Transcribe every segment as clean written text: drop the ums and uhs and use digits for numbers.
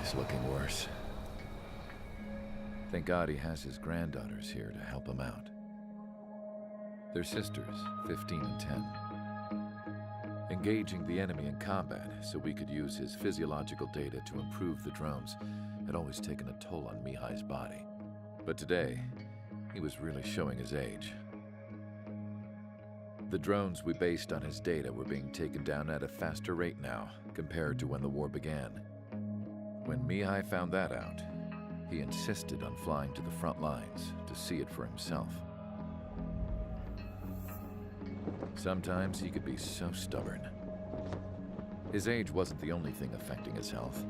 is looking worse. Thank God he has his granddaughters here to help him out. They're sisters, 15 and 10. Engaging the enemy in combat so we could use his physiological data to improve the drones had always taken a toll on Mihai's body. But today, he was really showing his age. The drones we based on his data were being taken down at a faster rate now compared to when the war began. When Mihai found that out, he insisted on flying to the front lines to see it for himself. Sometimes he could be so stubborn. His age wasn't the only thing affecting his health.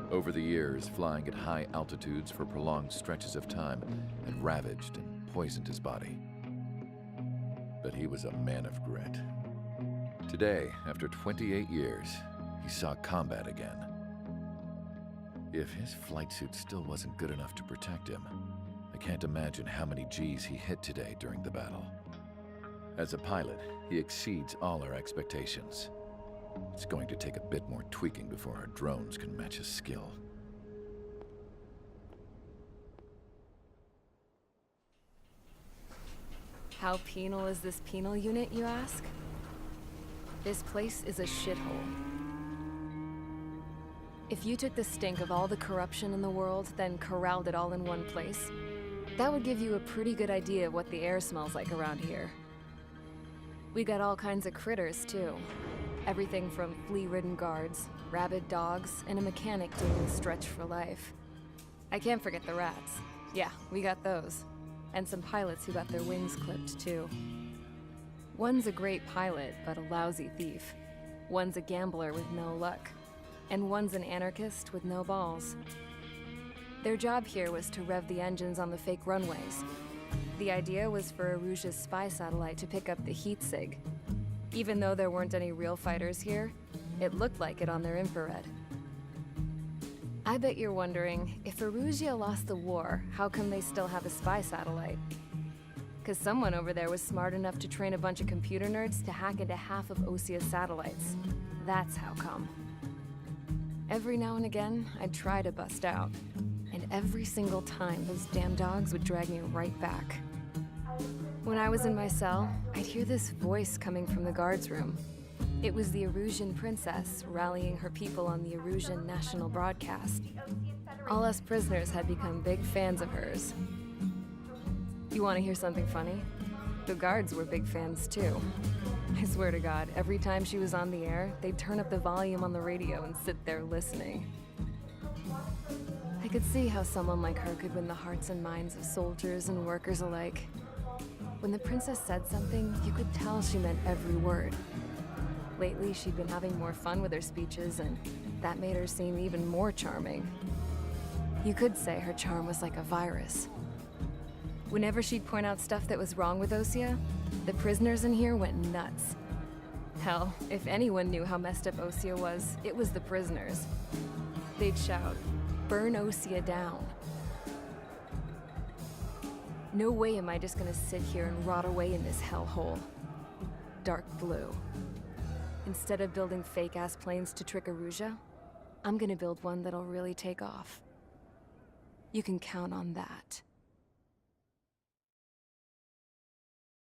Over the years, flying at high altitudes for prolonged stretches of time had ravaged and poisoned his body. But he was a man of grit. Today, after 28 years, he saw combat again. If his flight suit still wasn't good enough to protect him, I can't imagine how many Gs he hit today during the battle. As a pilot, he exceeds all our expectations. It's going to take a bit more tweaking before our drones can match his skill. How penal is this penal unit, you ask? This place is a shithole. If you took the stink of all the corruption in the world, then corralled it all in one place, that would give you a pretty good idea of what the air smells like around here. We got all kinds of critters, too. Everything from flea-ridden guards, rabid dogs, and a mechanic doing the stretch for life. I can't forget the rats. Yeah, we got those. And some pilots who got their wings clipped, too. One's a great pilot, but a lousy thief. One's a gambler with no luck. And one's an anarchist with no balls. Their job here was to rev the engines on the fake runways. The idea was for Aruja's spy satellite to pick up the heat sig. Even though there weren't any real fighters here, it looked like it on their infrared. I bet you're wondering, if Aruja lost the war, how come they still have a spy satellite? Because someone over there was smart enough to train a bunch of computer nerds to hack into half of Osia's satellites. That's how come. Every now and again, I'd try to bust out. And every single time, those damn dogs would drag me right back. When I was in my cell, I'd hear this voice coming from the guards room. It was the Arusian princess rallying her people on the Arusian national broadcast. All us prisoners had become big fans of hers. You want to hear something funny? The guards were big fans too. I swear to God, every time she was on the air, they'd turn up the volume on the radio and sit there listening. I could see how someone like her could win the hearts and minds of soldiers and workers alike. When the princess said something, you could tell she meant every word. Lately, she'd been having more fun with her speeches, and that made her seem even more charming. You could say her charm was like a virus. Whenever she'd point out stuff that was wrong with Osia, the prisoners in here went nuts. Hell, if anyone knew how messed up Osia was, it was the prisoners. They'd shout, "Burn Osia down." No way am I just gonna sit here and rot away in this hellhole. Dark blue. Instead of building fake-ass planes to trick Aruja, I'm gonna build one that'll really take off. You can count on that.